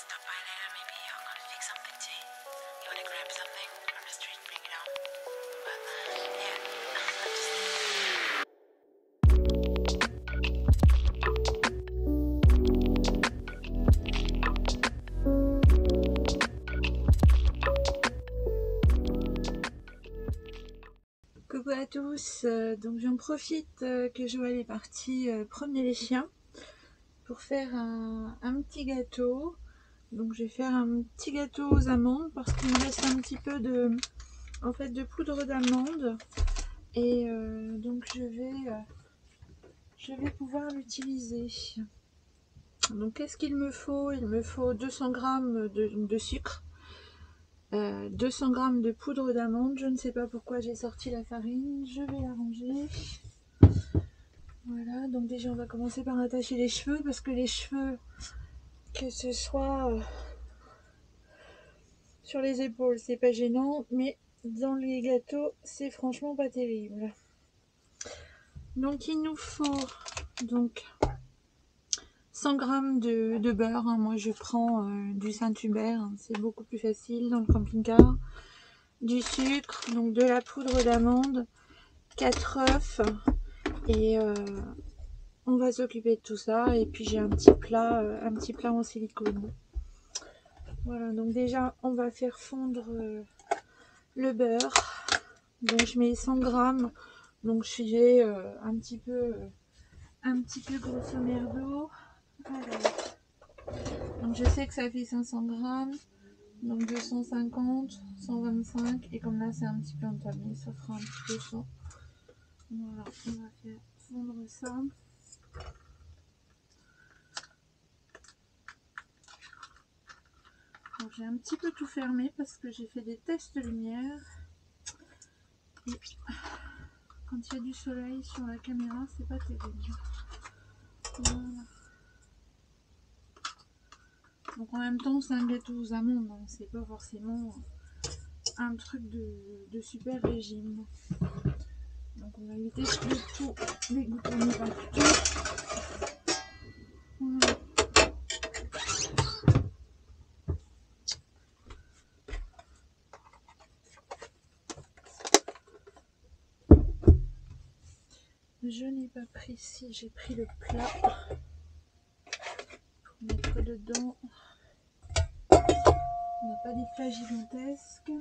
stop by later, maybe I'm gonna fix something tea. You wanna grab something from the street, bring it home? But, yeah, Coucou à tous, donc j'en profite que Joël est parti promener les chiens pour faire un petit gâteau. Donc je vais faire un petit gâteau aux amandes parce qu'il me reste un petit peu de poudre d'amande et donc je vais pouvoir l'utiliser. Donc qu'est-ce qu'il me faut? Il me faut 200 g de sucre, 200 g de poudre d'amande. Je ne sais pas pourquoi j'ai sorti la farine, je vais la ranger. Voilà, donc déjà on va commencer par attacher les cheveux parce que les cheveux, que ce soit sur les épaules, c'est pas gênant, mais dans les gâteaux, c'est franchement pas terrible. Donc il nous faut donc 100 g de beurre, hein. Moi je prends du Saint-Hubert, hein. C'est beaucoup plus facile dans le camping-car. Du sucre, donc de la poudre d'amande, 4 œufs et on va s'occuper de tout ça. Et puis j'ai un petit plat en silicone. Voilà, donc déjà on va faire fondre le beurre. Donc je mets 100 g, donc je fais un petit peu grosso merdo. Alors, donc je sais que ça fait 500 g, donc 250, 125, et comme là c'est un petit peu entamé, ça fera un petit peu ça. Voilà, on va faire fondre ça. J'ai un petit peu tout fermé parce que j'ai fait des tests de lumière. Et quand il y a du soleil sur la caméra, c'est pas terrible. Voilà. Donc en même temps, c'est un gâteau aux amandes, donc c'est pas forcément un truc de super régime. Donc on va éviter de tout dégouttonner partout. Voilà. Je n'ai pas pris, si j'ai pris le plat pour mettre dedans. On n'a pas des plats gigantesques.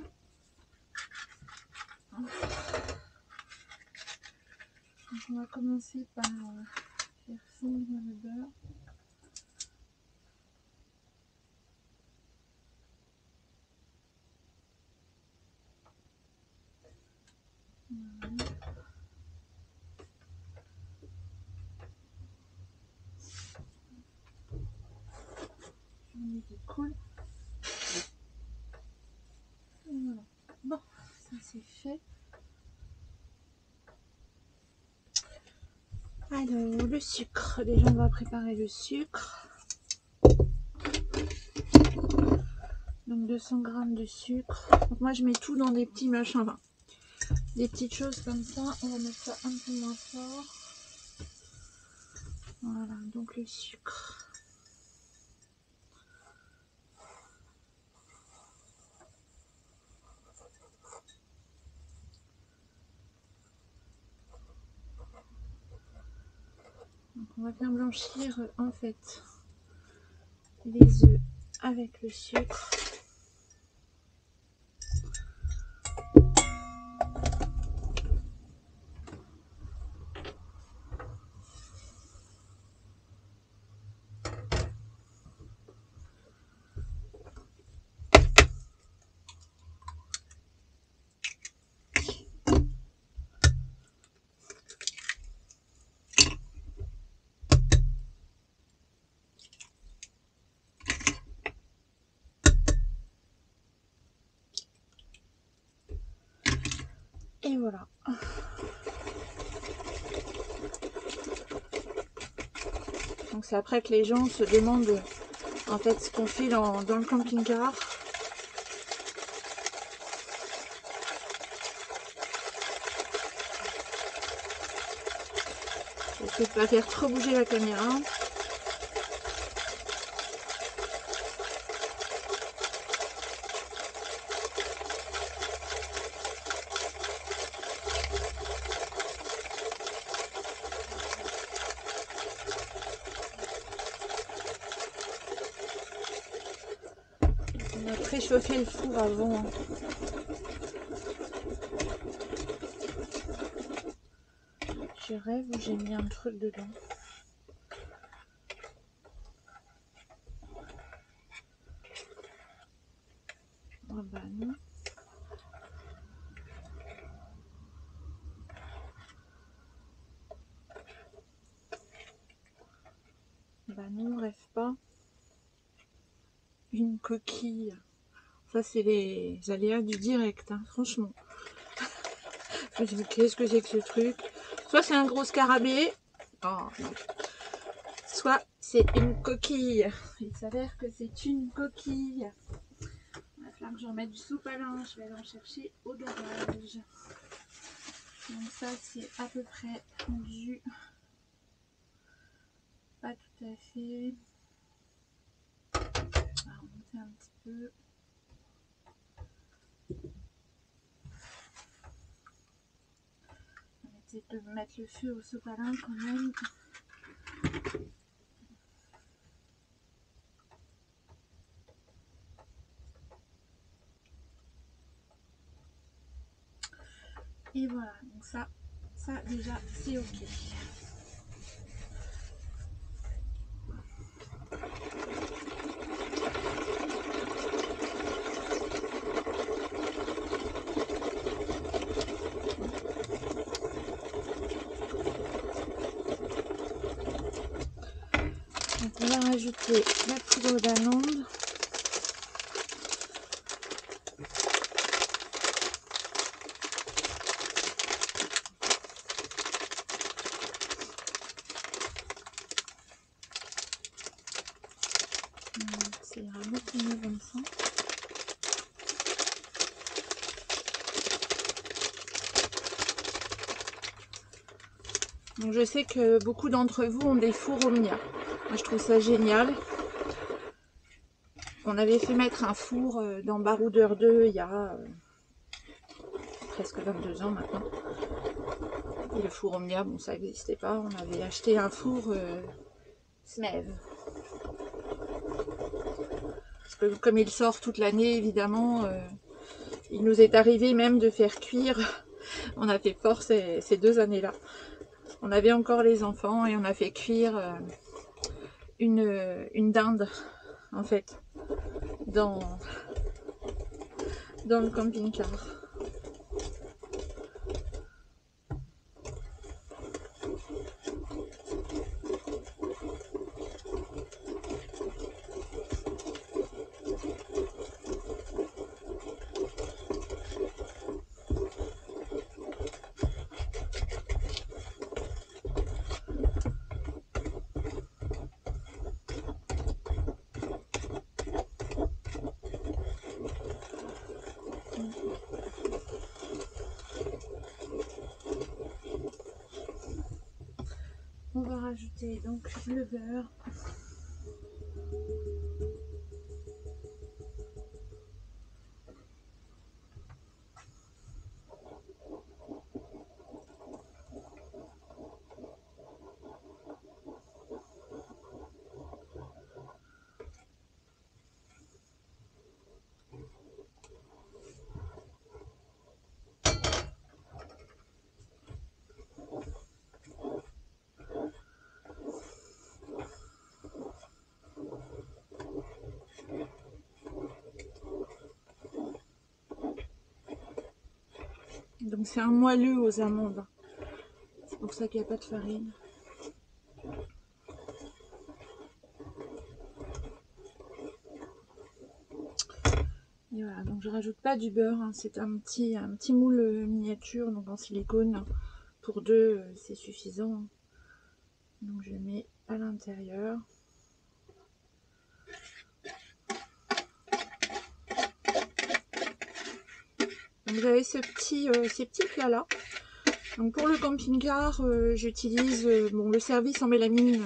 Donc on va commencer par faire fondre le beurre. Voilà. J'en ai qui coule. Voilà. Bon, ça c'est fait. Alors, le sucre. Déjà, on va préparer le sucre. Donc, 200 g de sucre. Donc, moi, je mets tout dans des petits machins. Enfin, des petites choses comme ça. On va mettre ça un peu moins fort. Voilà, donc le sucre. Donc, on va bien blanchir, en fait, les œufs avec le sucre. Et voilà. Donc c'est après que les gens se demandent en fait ce qu'on fait dans le camping-car. Je ne vais pas faire trop bouger la caméra. On a préchauffé le four avant. Je rêve où j'ai mis un truc dedans. Ah bah non. Bah non, rêve pas. Une coquille. Ça, c'est les aléas du direct, hein, franchement. Je me dis, qu'est-ce que c'est que ce truc? Soit c'est un gros scarabée, oh, non. Soit c'est une coquille. Il s'avère que c'est une coquille. Il va falloir que j'en mette du soupe à linge. Je vais aller en chercher au garage. Donc ça, c'est à peu près fondu. Pas tout à fait. On va remonter un petit peu. On va essayer de mettre le feu au sopalin quand même. Et voilà, donc ça déjà c'est ok. Donc on va rajouter la poudre d'amande. Ça ira beaucoup mieux comme ça. Donc je sais que beaucoup d'entre vous ont des fours Omnia. Moi je trouve ça génial. On avait fait mettre un four dans Baroudeur 2 il y a presque 22 ans maintenant. Et le four Omnia, bon ça n'existait pas. On avait acheté un four Smev. Parce que comme il sort toute l'année, évidemment, il nous est arrivé même de faire cuire. On a fait fort ces 2 années-là. On avait encore les enfants et on a fait cuire une dinde, en fait, dans le camping-car. On va rajouter donc le beurre. Donc c'est un moelleux aux amandes. C'est pour ça qu'il n'y a pas de farine. Et voilà, donc je rajoute pas du beurre, hein. C'est un petit moule miniature, donc en silicone. Pour 2, c'est suffisant. Donc je mets à l'intérieur. Donc j'avais ces petits plats là. Donc pour le camping-car, j'utilise le service en mélamine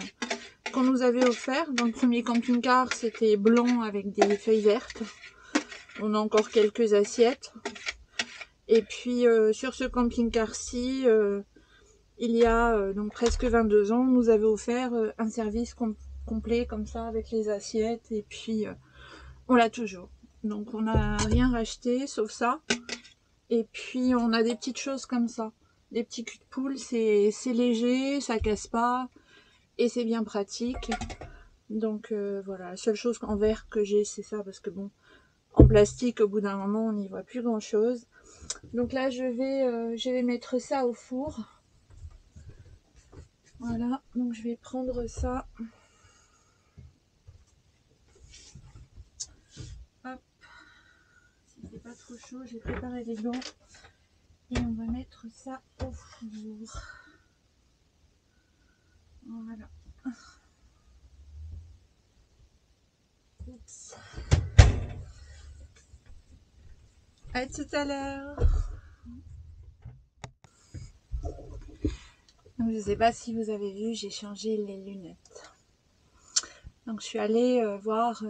qu'on nous avait offert. Dans le premier camping-car, c'était blanc avec des feuilles vertes. On a encore quelques assiettes. Et puis sur ce camping-car-ci, il y a donc presque 22 ans, on nous avait offert un service complet comme ça avec les assiettes. Et puis on l'a toujours. Donc on n'a rien racheté sauf ça. Et puis on a des petites choses comme ça. Des petits culs de poule, c'est léger, ça casse pas et c'est bien pratique. Donc voilà, la seule chose en verre que j'ai c'est ça parce que bon, en plastique au bout d'un moment on n'y voit plus grand chose. Donc là je vais mettre ça au four. Voilà, donc je vais prendre ça. Hop, si c'est pas trop chaud, j'ai préparé les gants. Et on va mettre ça au four. Voilà. Oups. À tout à l'heure. Donc, je ne sais pas si vous avez vu, j'ai changé les lunettes. Donc je suis allée voir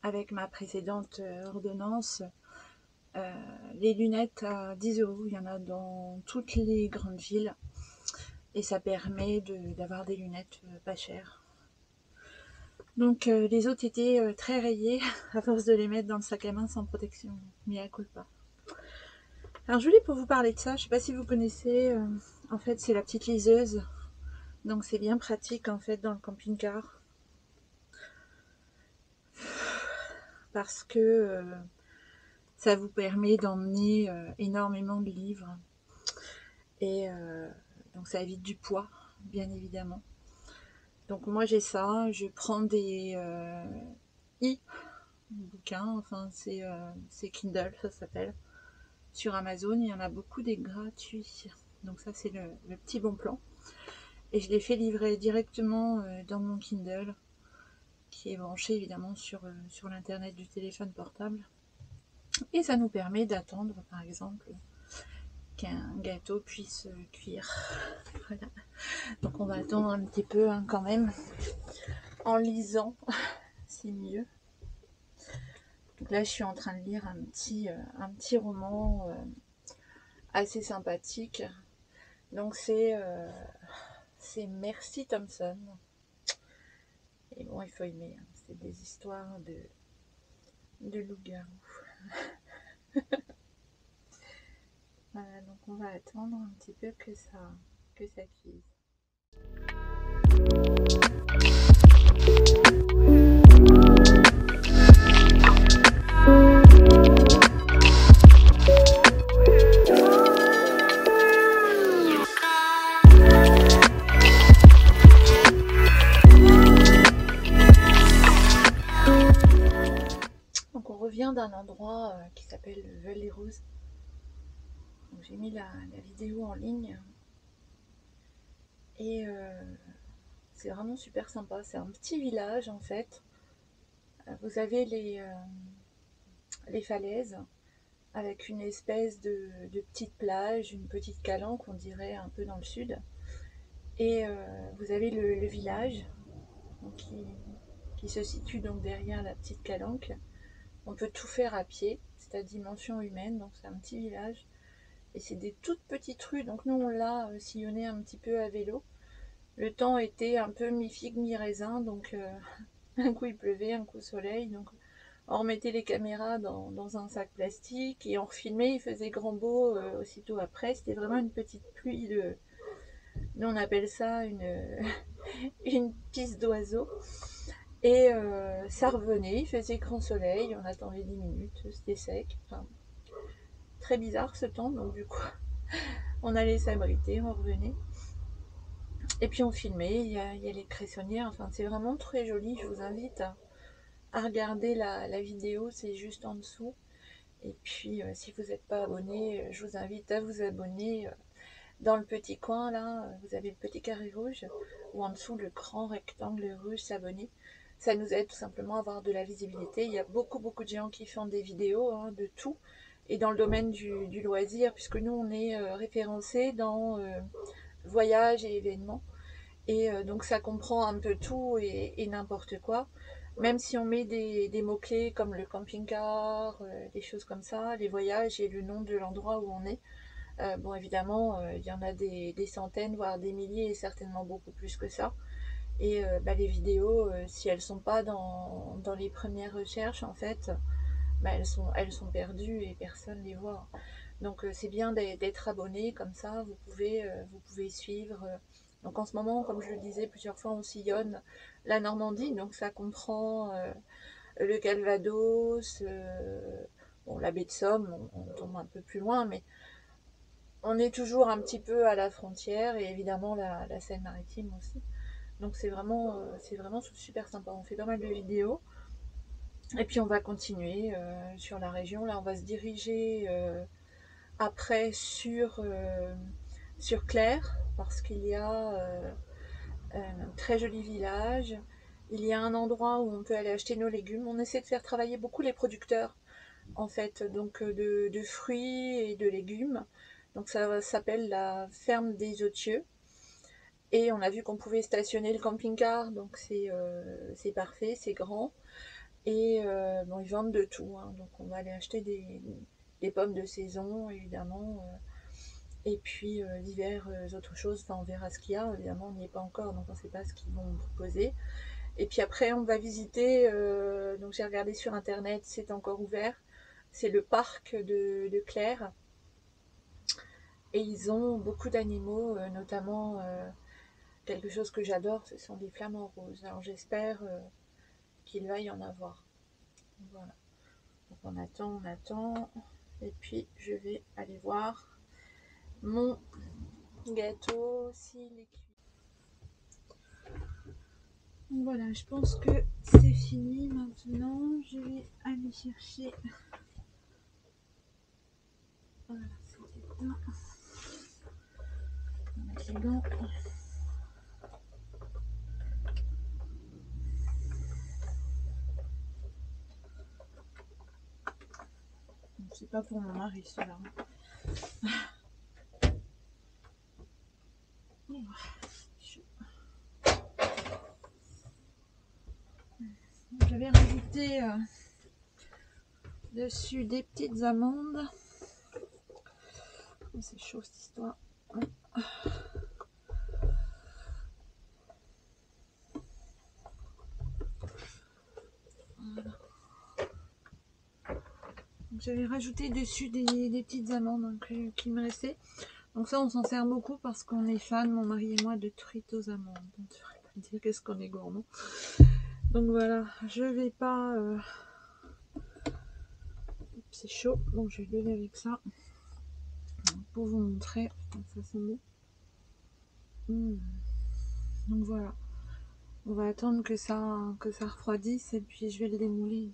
avec ma précédente ordonnance les lunettes à 10 €. Il y en a dans toutes les grandes villes. Et ça permet d'avoir des lunettes pas chères. Donc les autres étaient très rayées à force de les mettre dans le sac à main sans protection. Mea culpa. Alors je voulais pour vous parler de ça, je sais pas si vous connaissez, en fait c'est la petite liseuse. Donc c'est bien pratique en fait dans le camping-car. Parce que ça vous permet d'emmener énormément de livres. Et donc ça évite du poids, bien évidemment. Donc moi j'ai ça, je prends des e-bouquins, enfin c'est Kindle, ça s'appelle. Sur Amazon, il y en a beaucoup des gratuits. Donc ça c'est le petit bon plan. Et je les fais livrer directement dans mon Kindle, qui est branché évidemment sur l'internet du téléphone portable. Et ça nous permet d'attendre par exemple qu'un gâteau puisse cuire. Voilà. Donc on va attendre un petit peu hein, quand même. En lisant, c'est mieux. Donc là je suis en train de lire un petit roman assez sympathique. Donc c'est Merci Thompson. Et bon, il faut aimer, hein. C'est des histoires de loup-garou. Voilà, donc on va attendre un petit peu que ça cuise. Donc on revient d'un endroit qui s'appelle Vallée Rose. J'ai mis la vidéo en ligne et c'est vraiment super sympa. C'est un petit village en fait. Vous avez les falaises avec une espèce de petite plage, une petite calanque, on dirait un peu dans le sud. Et vous avez le village donc, qui se situe donc derrière la petite calanque. On peut tout faire à pied, c'est à dimension humaine, donc c'est un petit village. Et c'est des toutes petites rues, donc nous on l'a sillonné un petit peu à vélo. Le temps était un peu mi-figue, mi-raisin, donc un coup il pleuvait, un coup soleil, donc on remettait les caméras dans un sac plastique et on refilmait, il faisait grand beau aussitôt après. C'était vraiment une petite pluie de... Nous on appelle ça une pisse d'oiseaux. Et ça revenait, il faisait grand soleil, on attendait 10 minutes, c'était sec. Enfin, très bizarre ce temps, donc du coup on allait s'abriter, on revenait. Et puis on filmait, il y a les cressonnières, enfin c'est vraiment très joli, je vous invite à regarder la vidéo, c'est juste en dessous. Et puis si vous n'êtes pas abonné, je vous invite à vous abonner. Dans le petit coin là, vous avez le petit carré rouge, ou en dessous le grand rectangle rouge s'abonner. Ça nous aide tout simplement à avoir de la visibilité. Il y a beaucoup de gens qui font des vidéos hein, de tout. Et dans le domaine du loisir, puisque nous on est référencé dans voyages et événements. Et donc ça comprend un peu tout et n'importe quoi. Même si on met des mots-clés comme le camping-car, des choses comme ça, les voyages et le nom de l'endroit où on est. Bon évidemment, il y en a des centaines, voire des milliers et certainement beaucoup plus que ça. Et les vidéos, si elles sont pas dans les premières recherches, en fait, elles sont perdues et personne les voit. Donc c'est bien d'être abonné, comme ça vous pouvez suivre. Donc en ce moment, comme je le disais plusieurs fois, on sillonne la Normandie, donc ça comprend le Calvados, bon, la baie de Somme, on tombe un peu plus loin, mais on est toujours un petit peu à la frontière, et évidemment la Seine-Maritime aussi. Donc c'est vraiment super sympa. On fait pas mal de vidéos. Et puis on va continuer sur la région. Là, on va se diriger après sur Claire, parce qu'il y a un très joli village. Il y a un endroit où on peut aller acheter nos légumes. On essaie de faire travailler beaucoup les producteurs, en fait, donc de fruits et de légumes. Donc ça s'appelle la ferme des Autieux. Et on a vu qu'on pouvait stationner le camping-car, donc c'est parfait, c'est grand. Et bon, ils vendent de tout, hein. Donc on va aller acheter des pommes de saison, évidemment. Et puis divers autres choses, enfin on verra ce qu'il y a, évidemment on n'y est pas encore, donc on ne sait pas ce qu'ils vont proposer. Et puis après on va visiter, donc j'ai regardé sur internet, c'est encore ouvert, c'est le parc de Claire. Et ils ont beaucoup d'animaux, notamment quelque chose que j'adore, ce sont des flamants roses. Alors j'espère qu'il va y en avoir. Voilà. Donc on attend. Et puis je vais aller voir mon gâteau s'il est cuit. Donc voilà, je pense que c'est fini maintenant. Je vais aller chercher. Voilà, c'était bien. On va mettre les gants. C'est pas pour mon mari celui-là. Je vais rajouter dessus des petites amandes. Oh, c'est chaud cette histoire. Voilà. Donc, j'avais rajouté dessus des petites amandes qui me restaient. Donc ça, on s'en sert beaucoup parce qu'on est fan, mon mari et moi, de frites aux amandes. On ne devrait pas dire qu'est-ce qu'on est gourmand. Donc voilà, je vais pas... C'est chaud, donc je vais lever avec ça pour vous montrer. Ça sent bon. Donc voilà, on va attendre que ça refroidisse et puis je vais le démouler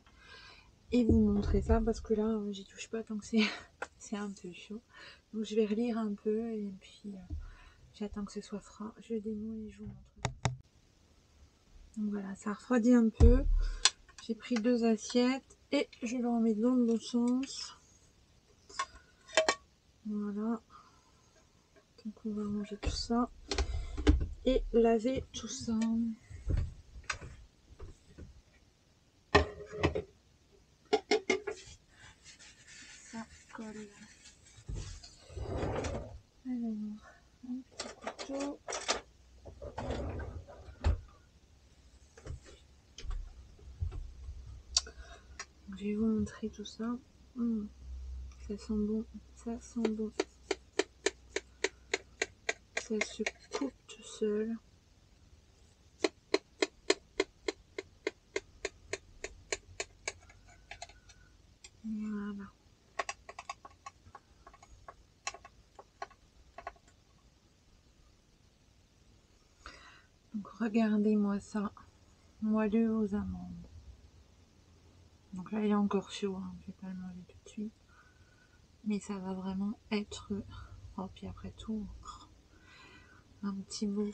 et vous montrer ça parce que là, j'y touche pas tant que c'est un peu chaud. Donc je vais relire un peu et puis j'attends que ce soit froid. Je démoule et je vous montre. Donc voilà, ça refroidit un peu. J'ai pris 2 assiettes et je le remets dans le bon sens. Voilà. Donc on va ranger tout ça et laver tout ça. Ça colle. Alors, un petit couteau. Je vais vous montrer tout ça. Ça sent bon, ça sent bon. Ça se coupe tout seul. Voilà. Donc regardez-moi ça. Moelleux aux amandes. Donc là il est encore chaud, hein. Je vais pas le manger tout de suite. Mais ça va vraiment être... Oh, puis après tout, un petit bout.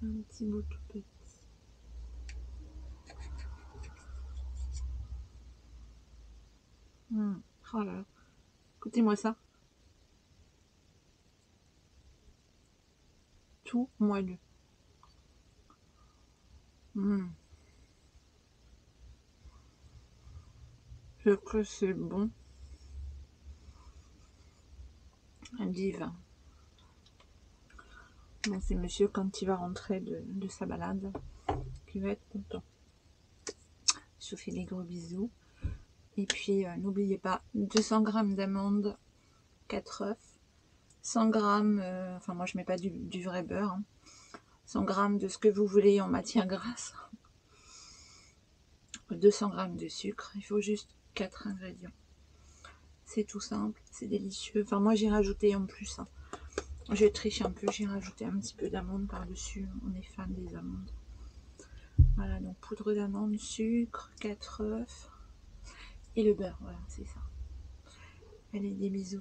Un petit bout tout petit. Oh là là. Écoutez-moi ça. Tout moelleux. Je que c'est bon. Divin. Donc c'est monsieur quand il va rentrer de sa balade qui va être content. Je vous fais des gros bisous. Et puis n'oubliez pas 200 g d'amandes, 4 œufs, 100 g, enfin moi je mets pas du vrai beurre, hein, 100 g de ce que vous voulez en matière grasse, 200 g de sucre, il faut juste 4 ingrédients. C'est tout simple, c'est délicieux. Enfin moi j'ai rajouté en plus, hein. Je triche un peu, j'ai rajouté un petit peu d'amandes par-dessus, on est fan des amandes. Voilà, donc poudre d'amande, sucre, 4 œufs et le beurre, voilà, c'est ça. Allez, des bisous.